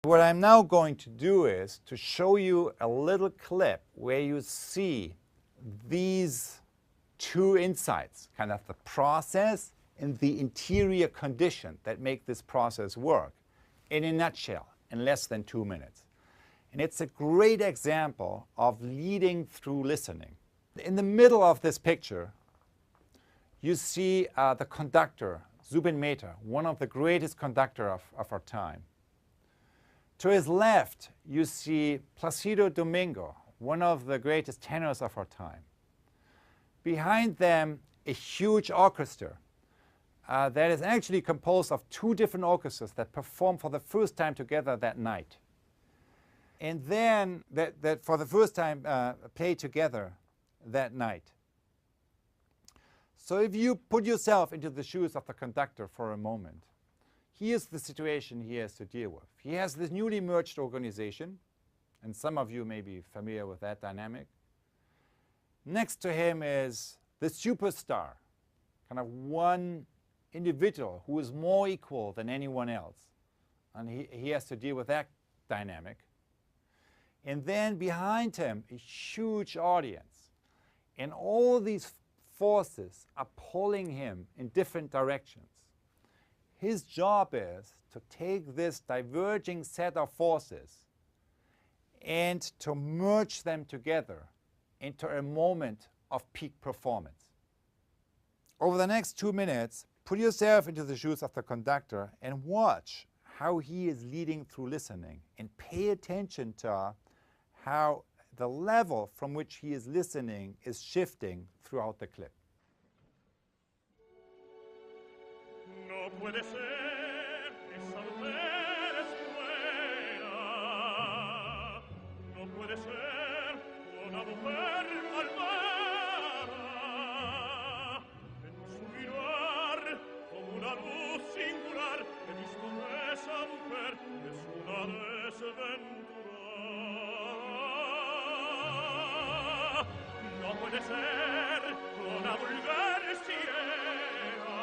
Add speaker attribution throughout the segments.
Speaker 1: What I'm now going to do is to show you a little clip where you see these two insights, kind of the process and the interior condition that make this process work, in a nutshell, in less than 2 minutes. And it's a great example of leading through listening. In the middle of this picture, you see the conductor, Zubin Mehta, one of the greatest conductors of our time. To his left, you see Placido Domingo, one of the greatest tenors of our time. Behind them, a huge orchestra that is actually composed of 2 different orchestras that perform for the first time together that night. And then that for the first time play together that night. So if you put yourself into the shoes of the conductor for a moment, here's the situation he has to deal with. He has this newly merged organization, and some of you may be familiar with that dynamic. Next to him is the superstar, kind of one individual who is more equal than anyone else. And he has to deal with that dynamic. And then behind him, a huge audience. And all these forces are pulling him in different directions. His job is to take this diverging set of forces and to merge them together into a moment of peak performance. Over the next 2 minutes, put yourself into the shoes of the conductor and watch how he is leading through listening, and pay attention to how the level from which he is listening is shifting throughout the clip.
Speaker 2: No puede ser, esa mujer es buena. No puede ser una mujer malvada. En su mirar, como una luz singular, he visto que esa mujer es una desventurada. No puede ser una vulgar sirena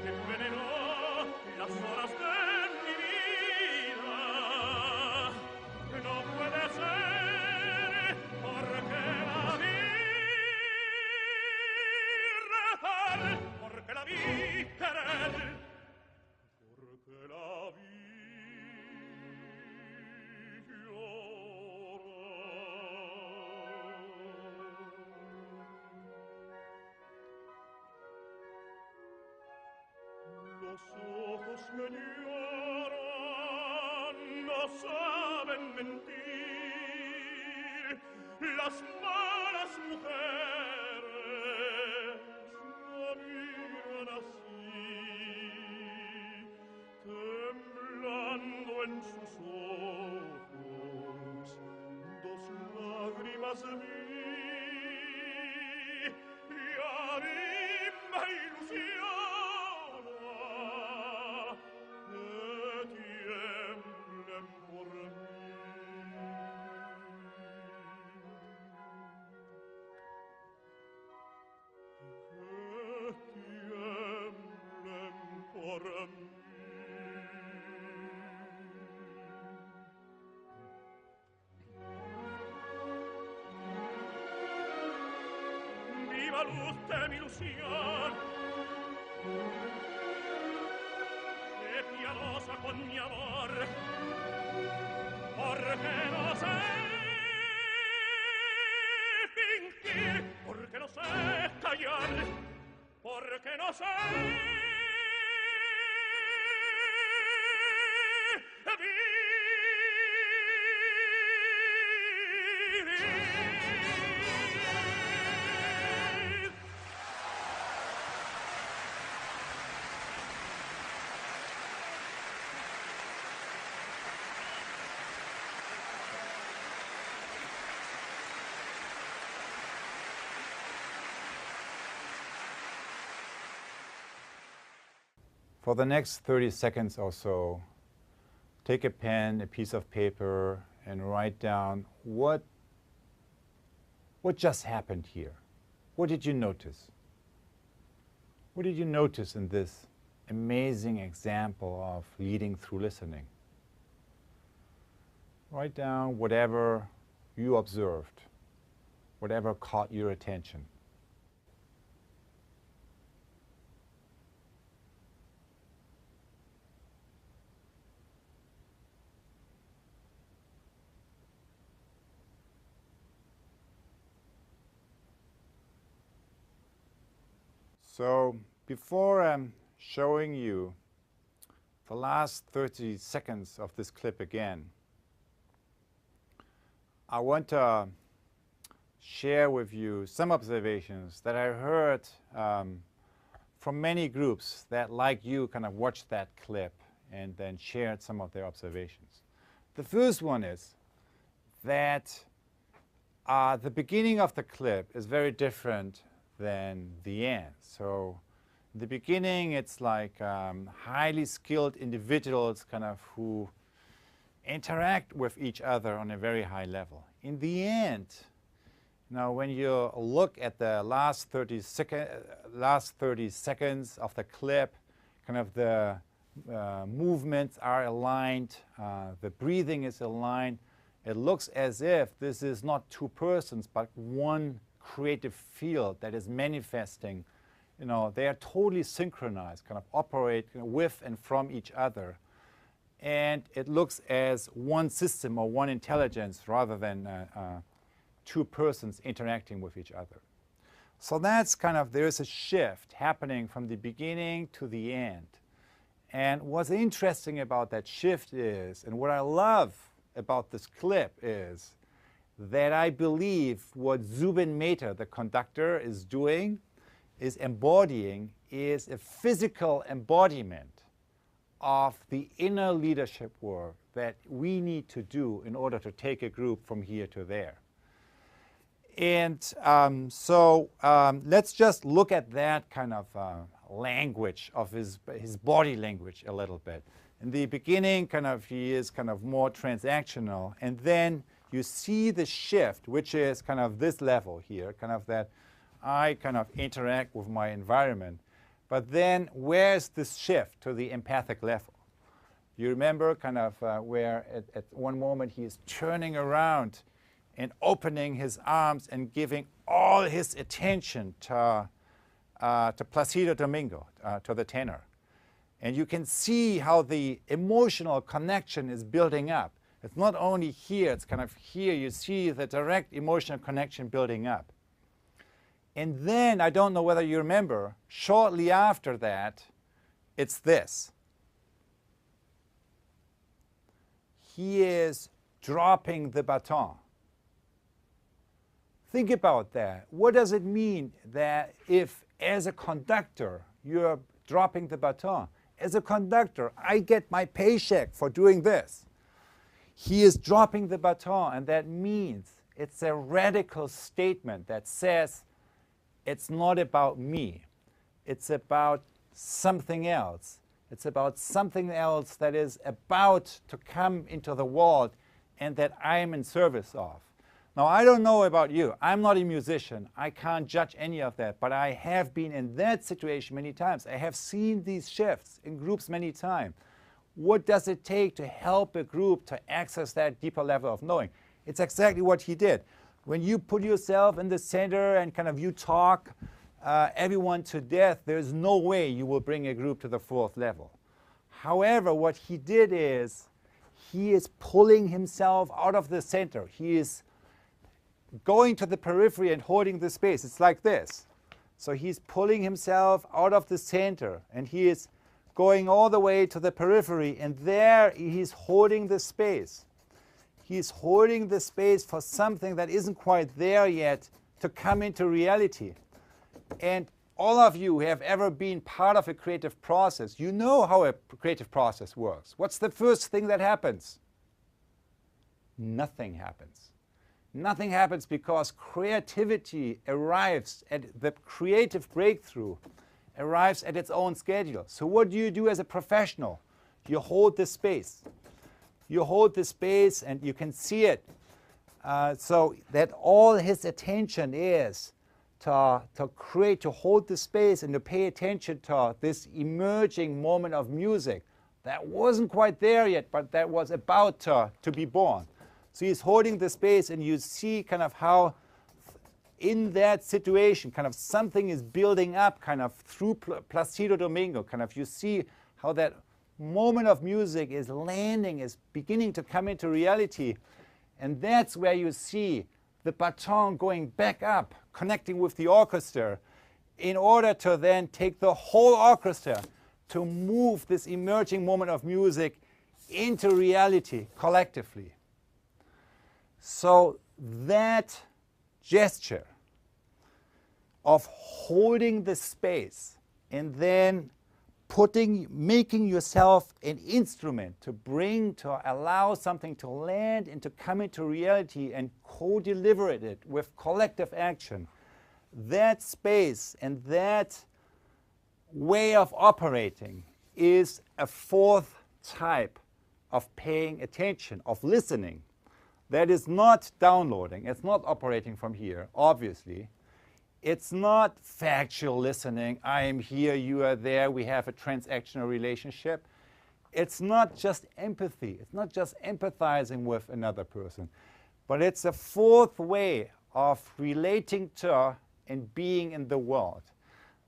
Speaker 2: que envenenó las horas de mi vida. No puede ser porque la vi rezar, porque la vi querer, porque la vi Los ojos me lloran, no saben mentir. Las malas mujeres la miran así, temblando en sus ojos 2 lágrimas de mí. Y a mí me ilusiona viva luz de mi ilusión, sé piadosa con mi amor, porque no sé fingir, porque no sé callar, porque no sé
Speaker 1: For the next 30 seconds or so, take a pen, a piece of paper, and write down what just happened here. What did you notice? What did you notice in this amazing example of leading through listening? Write down whatever you observed, whatever caught your attention. So before I'm showing you the last 30 seconds of this clip again, I want to share with you some observations that I heard from many groups that, like you, kind of watched that clip and then shared some of their observations. The first one is that the beginning of the clip is very different than the end. So in the beginning, it's like highly skilled individuals kind of who interact with each other on a very high level. In the end, now when you look at the last 30 seconds of the clip, kind of the movements are aligned, the breathing is aligned. It looks as if this is not two persons, but one creative field that is manifesting. You know, they are totally synchronized, kind of operate with and from each other. And it looks as one system or one intelligence rather than two persons interacting with each other. So that's kind of, there's a shift happening from the beginning to the end. And what's interesting about that shift is, and what I love about this clip is, that I believe what Zubin Mehta, the conductor, is doing, is embodying, is a physical embodiment of the inner leadership work that we need to do in order to take a group from here to there. And let's just look at that kind of language of his body language a little bit. In the beginning, kind of, he is kind of more transactional, and then you see the shift, which is kind of this level here, kind of that I kind of interact with my environment. But then where's this shift to the empathic level? You remember kind of where at one moment he is turning around and opening his arms and giving all his attention to Placido Domingo, to the tenor. And you can see how the emotional connection is building up. It's not only here, it's kind of here. You see the direct emotional connection building up. And then, I don't know whether you remember, shortly after that, it's this. He is dropping the baton. Think about that. What does it mean that if, as a conductor, you're dropping the baton? As a conductor, I get my paycheck for doing this. He is dropping the baton, and that means it's a radical statement that says it's not about me. It's about something else. It's about something else that is about to come into the world and that I am in service of. Now, I don't know about you. I'm not a musician. I can't judge any of that. But I have been in that situation many times. I have seen these shifts in groups many times. What does it take to help a group to access that deeper level of knowing? It's exactly what he did. When you put yourself in the center and kind of you talk everyone to death, there's no way you will bring a group to the fourth level. However, what he did is he is pulling himself out of the center. He is going to the periphery and holding the space. It's like this. So he's pulling himself out of the center and he is going all the way to the periphery, and there he's holding the space. He's holding the space for something that isn't quite there yet to come into reality. And all of you who have ever been part of a creative process, you know how a creative process works. What's the first thing that happens? Nothing happens. Nothing happens because creativity arrives at the creative breakthrough, arrives at its own schedule. So what do you do as a professional? You hold the space. You hold the space and you can see it. So that all his attention is to create, to hold the space and to pay attention to this emerging moment of music that wasn't quite there yet, but that was about to be born. So he's holding the space, and you see kind of how in that situation, kind of something is building up kind of through Placido Domingo. Kind of you see how that moment of music is landing, is beginning to come into reality. And that's where you see the baton going back up, connecting with the orchestra, in order to then take the whole orchestra to move this emerging moment of music into reality collectively. So that gesture of holding the space and then making yourself an instrument to allow something to land and to come into reality and co-deliver it with collective action, that space and that way of operating is a fourth type of paying attention, of listening. That is not downloading. It's not operating from here, obviously. It's not factual listening. I am here, you are there, we have a transactional relationship. It's not just empathy. It's not just empathizing with another person. But it's a fourth way of relating to and being in the world.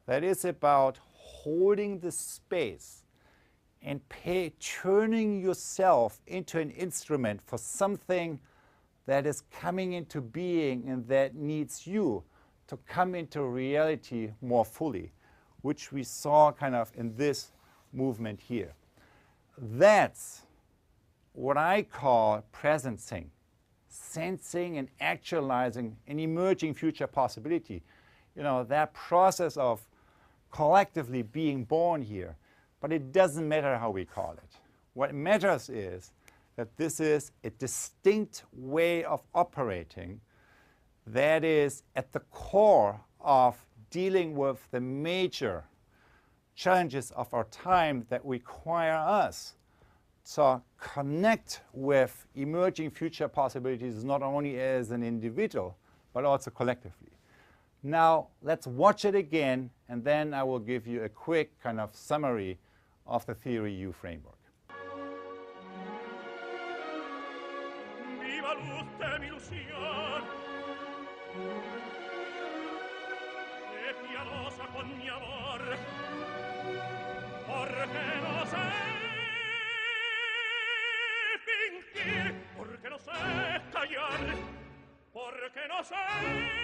Speaker 1: That is about holding the space and turning yourself into an instrument for something that is coming into being and that needs you to come into reality more fully, which we saw kind of in this movement here. That's what I call presencing, sensing and actualizing an emerging future possibility. You know, that process of collectively being born here. But it doesn't matter how we call it. What matters is that this is a distinct way of operating that is at the core of dealing with the major challenges of our time that require us to connect with emerging future possibilities not only as an individual, but also collectively. Now, let's watch it again, and then I will give you a quick kind of summary of the Theory U framework.
Speaker 2: Viva l'ultima illusión, sé piadosa con mi amor, porque no sé fingir, porque no sé callar, porque no sé vivir.